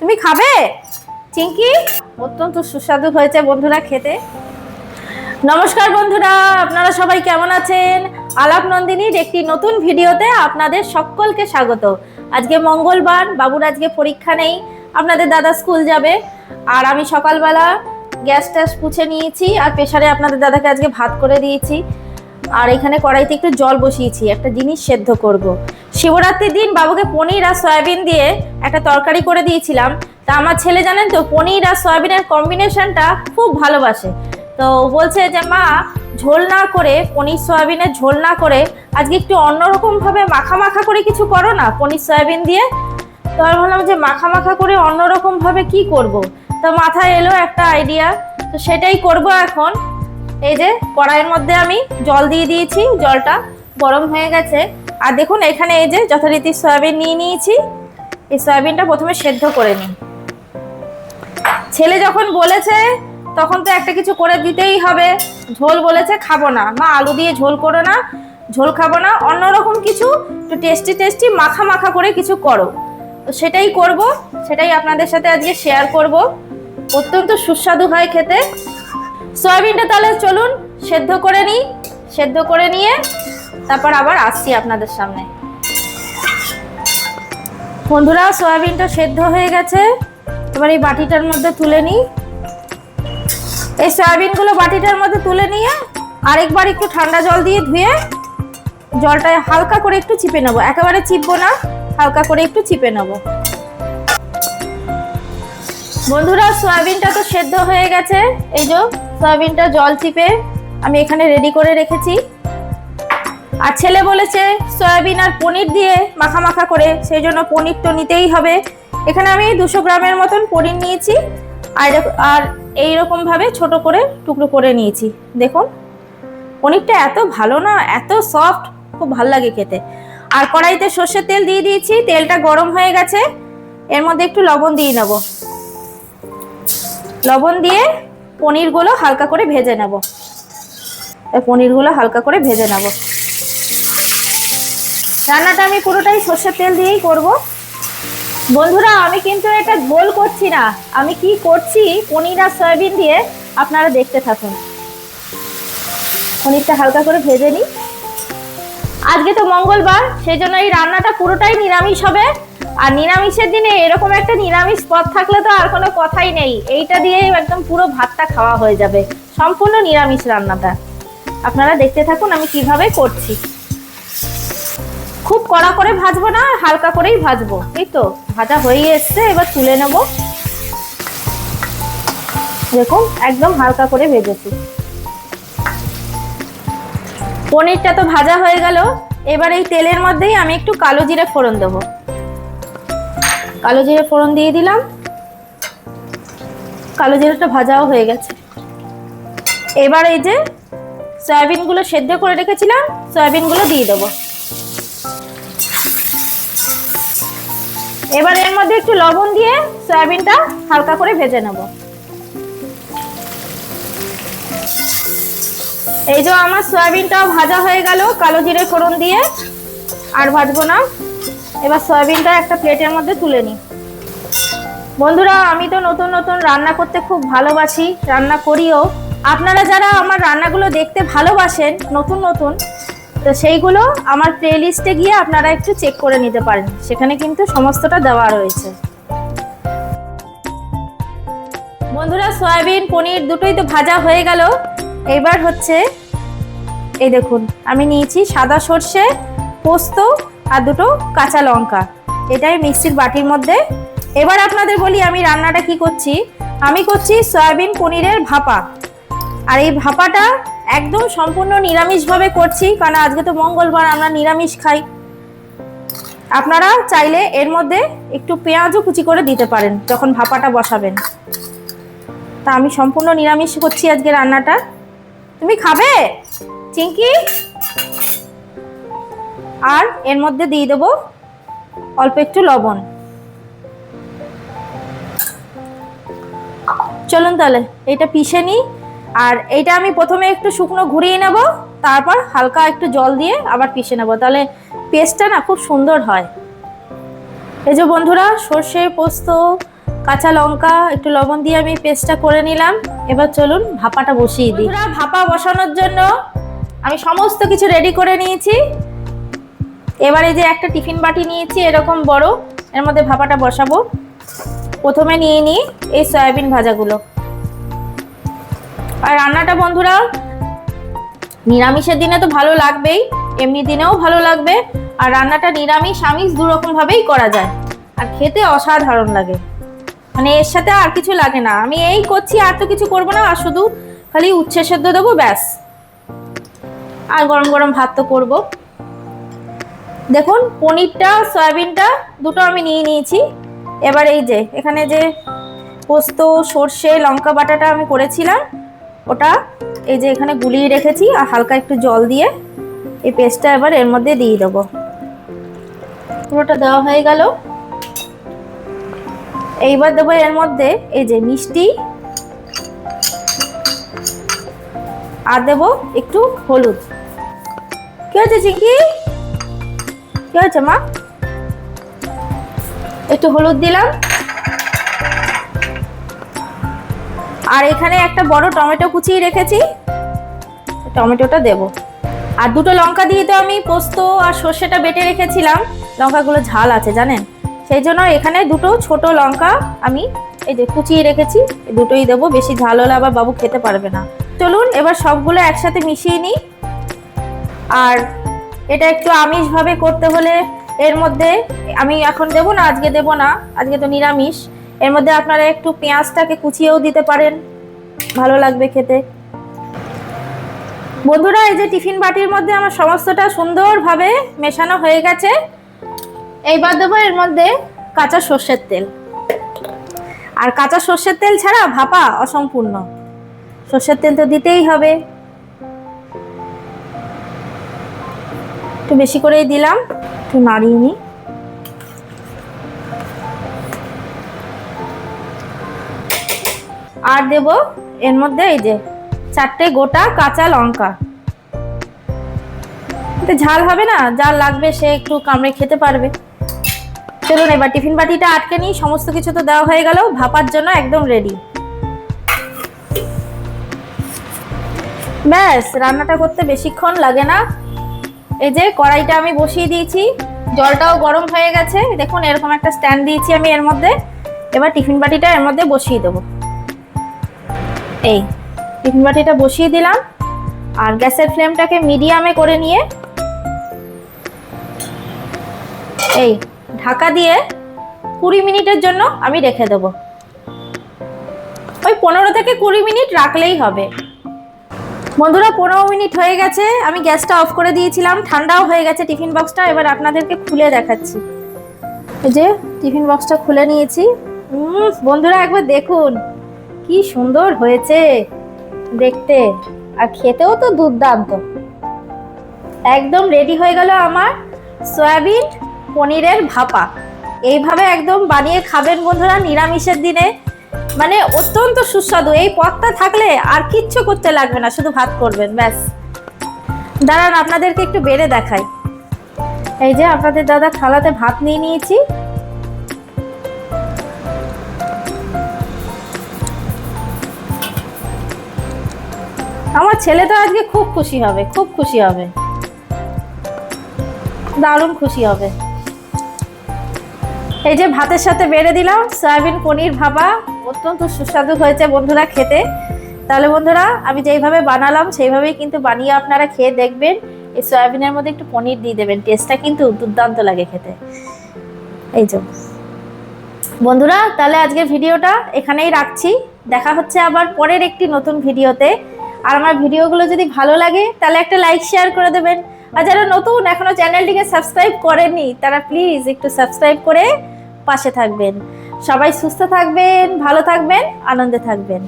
তুমি খাবে চিঙ্কি? অত্যন্ত সুস্বাদু হয়েছে বন্ধুরা খেতে। নমস্কার বন্ধুরা, আপনারা সবাই কেমন আছেন? আলাপ নন্দিনীর একটি নতুন ভিডিওতে আপনাদের সকলকে স্বাগত। আজকে মঙ্গলবার, বাবুর আজকে পরীক্ষা নেই, আপনাদের দাদা স্কুল যাবে। আর আমি সকালবেলা গ্যাস ট্যাস পুছে নিয়েছি আর প্রেসারে আপনাদের দাদাকে আজকে ভাত করে দিয়েছি। আর এখানে কড়াইতে একটু জল বসিয়েছি, একটা জিনিস সেদ্ধ করব। শিবরাত্রির দিন বাবুকে পনির আর সয়াবিন দিয়ে একটা তরকারি করে দিয়েছিলাম। তা আমার ছেলে জানেন তো পনির আর সয়াবিনের কম্বিনেশনটা খুব ভালোবাসে। তো বলছে যে মা, ঝোল না করে, পনির সয়াবিনের ঝোল না করে আজকে একটু অন্যরকমভাবে মাখা মাখা করে কিছু করো না পনির সয়াবিন দিয়ে। তো আমি ভাবলাম যে মাখা মাখা করে অন্যরকমভাবে কি করব। তো মাথায় এলো একটা আইডিয়া, তো সেটাই করব এখন। এই যে কড়াইয়ের মধ্যে আমি জল দিয়ে দিয়েছি, জলটা গরম হয়ে গেছে। আর দেখুন এখানে এই যে যথারীতি সয়াবিন নিয়ে নিয়েছি। এই সয়াবিনটা প্রথমে সেদ্ধ করে নিই। ছেলে যখন বলেছে তখন তো একটা কিছু করে দিতেই হবে। ঝোল বলেছে খাবো না মা, আলু দিয়ে ঝোল করো না, ঝোল খাবো না, অন্যরকম কিছু একটু টেস্টি টেস্টি মাখা মাখা করে কিছু করো। তো সেটাই করব, সেটাই আপনাদের সাথে আজকে শেয়ার করব। অত্যন্ত সুস্বাদু হয় খেতে। সয়াবিনটা তাহলে চলুন সেদ্ধ করে নিই। সেদ্ধ করে নিয়ে তারপর আবার আসছি আপনাদের সামনে। বন্ধুরা সয়াবিনটা সেদ্ধ হয়ে গেছে, এবার এই বাটিটার মধ্যে তুলে নিই। এই সয়াবিনগুলো বাটিটার মধ্যে তুলে নিয়ে আরেকবার একটু ঠান্ডা জল দিয়ে ধুয়ে জলটা হালকা করে একটু চিপে নেবো, একেবারে চিপবো না, হালকা করে একটু চিপে নেবো। বন্ধুরা সয়াবিনটা তো সেদ্ধ হয়ে গেছে, এই যে সয়াবিনটা জল চিপে আমি এখানে রেডি করে রেখেছি। আর ছেলে বলেছে সয়াবিন আর পনির দিয়ে মাখা মাখা করে, সেই জন্য পনির তো নিতেই হবে। এখানে আমি 200 গ্রামের মতন পনির নিয়েছি আর এইরকম ভাবে ছোট করে টুকরো করে নিয়েছি। দেখুন পনিরটা এত ভালো না, এত সফট, খুব ভালো লাগে খেতে। আর কড়াইতে সর্ষের তেল দিয়ে দিয়েছি, তেলটা গরম হয়ে গেছে। এর মধ্যে একটু লবণ দিয়ে নেব, লবণ দিয়ে পনিরগুলো হালকা করে ভেজে নেব। পনিরগুলো হালকা করে ভেজে নেব। রান্নাটা আমি পুরোটাই সর্ষের তেল দিয়েই করব। বন্ধুরা আমি কিন্তু এটা ঝোল করছি না, আমি কি করছি পনির আর সয়াবিন দিয়ে আপনারা দেখতে থাকুন। পনিরটা হালকা করে ভেজে নিই। আজকে তো মঙ্গলবার, সেই জন্য এই রান্নাটা পুরোটাই নিরামিষ হবে। আর নিরামিষের দিনে এরকম একটা নিরামিষ পদ থাকলে তো আর কোনো কথাই নেই, এইটা দিয়েই একদম পুরো ভাতটা খাওয়া হয়ে যাবে। সম্পূর্ণ নিরামিষ রান্নাটা আপনারা দেখতে থাকুন আমি কিভাবে করছি। খুব কড়া করে ভাজবো না, হালকা করেই ভাজবো। এই তো ভাজা হয়ে এসছে, এবার তুলে নেব। দেখুন একদম হালকা করে ভেজেছি। পনিরটা তো ভাজা হয়ে গেল, এবার এই তেলের মধ্যেই আমি একটু কালো জিরে ফোড়ন দেবো। কালো জিরে ফোড়ন দিয়ে দিলাম। কালো জিরেটা ভাজাও হয়ে গেছে। এবার এই যে সয়াবিনগুলো সেদ্ধ করে রেখেছিলাম, সয়াবিনগুলো দিয়ে দেবো। এবার এর মধ্যে একটু লবণ দিয়ে সয়াবিনটা হালকা করে ভেজে নেব। এই যে আমার সয়াবিনটাও ভাজা হয়ে গেল কালো জিরে ফোড়ন দিয়ে, আর ভাজবো না। এবার সয়াবিনটা একটা প্লেটের মধ্যে তুলে নিই। বন্ধুরা আমি তো নতুন নতুন রান্না করতে খুব ভালোবাসি, রান্না করিও। আপনারা যারা আমার রান্নাগুলো দেখতে ভালোবাসেন নতুন নতুন, তো সেইগুলো আমার প্লেলিস্টে গিয়ে আপনারা একটু চেক করে নিতে পারেন, সেখানে কিন্তু সমস্তটা দেওয়া রয়েছে। বন্ধুরা সয়াবিন পনির দুটোই তো ভাজা হয়ে গেল। এবার হচ্ছে এই দেখুন আমি নিয়েছি সাদা সর্ষে, পোস্ত আর দুটো কাঁচা লঙ্কা, এটাই মিক্সির বাটির মধ্যে। এবার আপনাদের বলি আমি রান্নাটা কি করছি। আমি করছি সয়াবিন পনিরের ভাপা। আর এই ভাপাটা একদম সম্পূর্ণ নিরামিষভাবে করছি, কারণ আজকে তো মঙ্গলবার, আমরা নিরামিষ খাই। আপনারা চাইলে এর মধ্যে একটু পেঁয়াজও কুচি করে দিতে পারেন যখন ভাপাটা বসাবেন। তা আমি সম্পূর্ণ নিরামিষ করছি আজকে রান্নাটা। তুমি খাবে চিঙ্কি? আর এর মধ্যে দিয়ে দেবো অল্প একটু লবণ। চলুন তাহলে এটা পিষে নিই। আর এইটা আমি প্রথমে একটু শুকনো ঘুরিয়ে নেব, তারপর হালকা একটু জল দিয়ে আবার পিষে নেব, তাহলে পেস্টটা না খুব সুন্দর হয়। এই যে বন্ধুরা সর্ষে, পোস্ত কাঁচা লঙ্কা, একটু লবণ দিয়ে আমি পেস্টটা করে নিলাম। এবার চলুন ভাপাটা বসিয়ে দিই। ভাপা বসানোর জন্য আমি সমস্ত কিছু রেডি করে নিয়েছি। এবারে যে একটা টিফিন বাটি নিয়েছি এরকম বড়, এর মধ্যে ভাপাটা বসাবো। প্রথমে নিয়ে নিই এই সয়াবিন ভাজাগুলো। আর রান্নাটা বন্ধুরা নিরামিষের দিনে তো ভালো লাগবেই, এমনি দিনেও ভালো লাগবে। আর রান্নাটা নিরামিষ আমিষ দুরকম ভাবেই করা যায়, আর খেতে অসাধারণ লাগে। মানে এর সাথে আর কিছু লাগে না। আমি এই করছি, আর তো কিছু করবো না, আর শুধু খালি উচ্ছে সেদ্ধ দেবো ব্যাস। আর গরম গরম ভাত তো করবো। দেখুন পনিরটা সয়াবিনটা দুটো আমি নিয়ে নিয়েছি। এবার এই যে এখানে যে পোস্ত সর্ষে লঙ্কা বাটাটা আমি করেছিলাম ওটা এই যে এখানে গুলিয়ে রেখেছি, আর হালকা একটু জল দিয়ে এই পেস্টটা এবার এর মধ্যে দিয়ে দেবো। পুরোটা দেওয়া হয়ে গেল। এইবার দেবো এর মধ্যে এই যে মিষ্টি, আর দেবো একটু হলুদ। কি হয়েছে চিকি, কি হয়েছে মা? একটু হলুদ দিলাম। আর এখানে একটা বড় টমেটো কুচিয়ে রেখেছি, টমেটোটা দেব। আর দুটো লঙ্কা দিয়ে তো আমি পোস্ত আর সর্ষেটা বেটে রেখেছিলাম, লঙ্কাগুলো ঝাল আছে জানেন, সেই জন্য এখানে দুটো ছোট লঙ্কা আমি এই যে কুচিয়ে রেখেছি, দুটোই দেবো। বেশি ঝাল হলে আবার বাবু খেতে পারবে না। চলুন এবার সবগুলো একসাথে মিশিয়ে নিই। আর এটা একটু আমিষভাবে করতে হলে এর মধ্যে আমি এখন দেবো না, আজকে দেবো না, আজকে তো নিরামিষ। এর মধ্যে আপনারা একটু পেঁয়াজটাকে কুচিয়েও দিতে পারেন, ভালো লাগবে খেতে। বন্ধুরা এই যে টিফিন বাটির মধ্যে আমার সমস্তটা সুন্দরভাবে মেশানো হয়ে গেছে। এইবার দেবো এর মধ্যে কাঁচা সর্ষের তেল। আর কাঁচা সর্ষের তেল ছাড়া ভাপা অসম্পূর্ণ, সর্ষের তেল তো দিতেই হবে। একটু বেশি করেই দিলাম, একটু নাড়িয়ে নিই। আর দেব এর মধ্যে এই যে 4টে গোটা কাঁচা লঙ্কা। এতে ঝাল হবে না, যার লাগবে সে একটু কামড়ে খেতে পারবে। চলুন এবার টিফিন বাটিটা আটকে নিই। সমস্ত কিছু তো দেওয়া হয়ে গেল, ভাপার জন্য একদম রেডি। ব্যাস, রান্নাটা করতে বেশিক্ষণ লাগে না। এই যে কড়াইটা আমি বসিয়ে দিয়েছি, জলটাও গরম হয়ে গেছে। দেখুন এরকম একটা স্ট্যান্ড দিয়েছি আমি এর মধ্যে। এবার টিফিন বাটিটা এর মধ্যে বসিয়ে দেবো। এই টিফিন বাটিটা বসিয়ে দিলাম, আর গ্যাসের ফ্লেমটাকে মিডিয়ামে করে নিয়ে এই ঢাকা দিয়ে 20 মিনিটের জন্য আমি রেখে দেব। ওই 15 থেকে 20 মিনিট রাখলেই হবে। বন্ধুরা 15 মিনিট হয়ে গেছে, আমি গ্যাসটা অফ করে দিয়েছিলাম, ঠান্ডাও হয়ে গেছে টিফিন বক্সটা। এবার আপনাদেরকে খুলে দেখাচ্ছি। এই যে টিফিন বক্সটা খুলে নিয়েছি। বন্ধুরা একবার দেখুন কি সুন্দর হয়েছে দেখতে, আর খেতেও তো দুর্দান্ত। একদম রেডি হয়ে গেল আমার সয়াবিন পনিরের ভাপা। এইভাবে একদম বানিয়ে খাবেন বন্ধুরা নিরামিষের দিনে, মানে অত্যন্ত সুস্বাদু। এই পদটা থাকলে আর কিচ্ছু করতে লাগবে না, শুধু ভাত করবেন ব্যাস। দাঁড়ান আপনাদেরকে একটু বেড়ে দেখাই। এই যে আপনাদের দাদা থালাতে ভাত নিয়ে নিয়েছি। আমার ছেলে তো আজকে খুব খুশি হবে, খুব খুশি হবে, দারুণ খুশি হবে। এই যে ভাতের সাথে বেড়ে দিলাম সয়াবিন পনির ভাপা, অত্যন্ত সুস্বাদু হয়েছে বন্ধুরা খেতে। তাহলে বন্ধুরা আমি যেইভাবে বানালাম সেইভাবেই কিন্তু বানিয়ে আপনারা খেয়ে দেখবেন। এই সয়াবিনের মধ্যে একটু পনির দিয়ে দেবেন, টেস্টটা কিন্তু দুর্দান্ত লাগে খেতে। এই যে বন্ধুরা তাহলে আজকের ভিডিওটা এখানেই রাখছি। দেখা হচ্ছে আবার পরের একটি নতুন ভিডিওতে। আর আমার ভিডিওগুলো যদি ভালো লাগে তাহলে একটা লাইক শেয়ার করে দেবেন। আর যারা নতুন এখনো চ্যানেলটিকে সাবস্ক্রাইব করেননি তারা প্লিজ একটু সাবস্ক্রাইব করে পাশে থাকবেন। সবাই সুস্থ থাকবেন, ভালো থাকবেন, আনন্দে থাকবেন।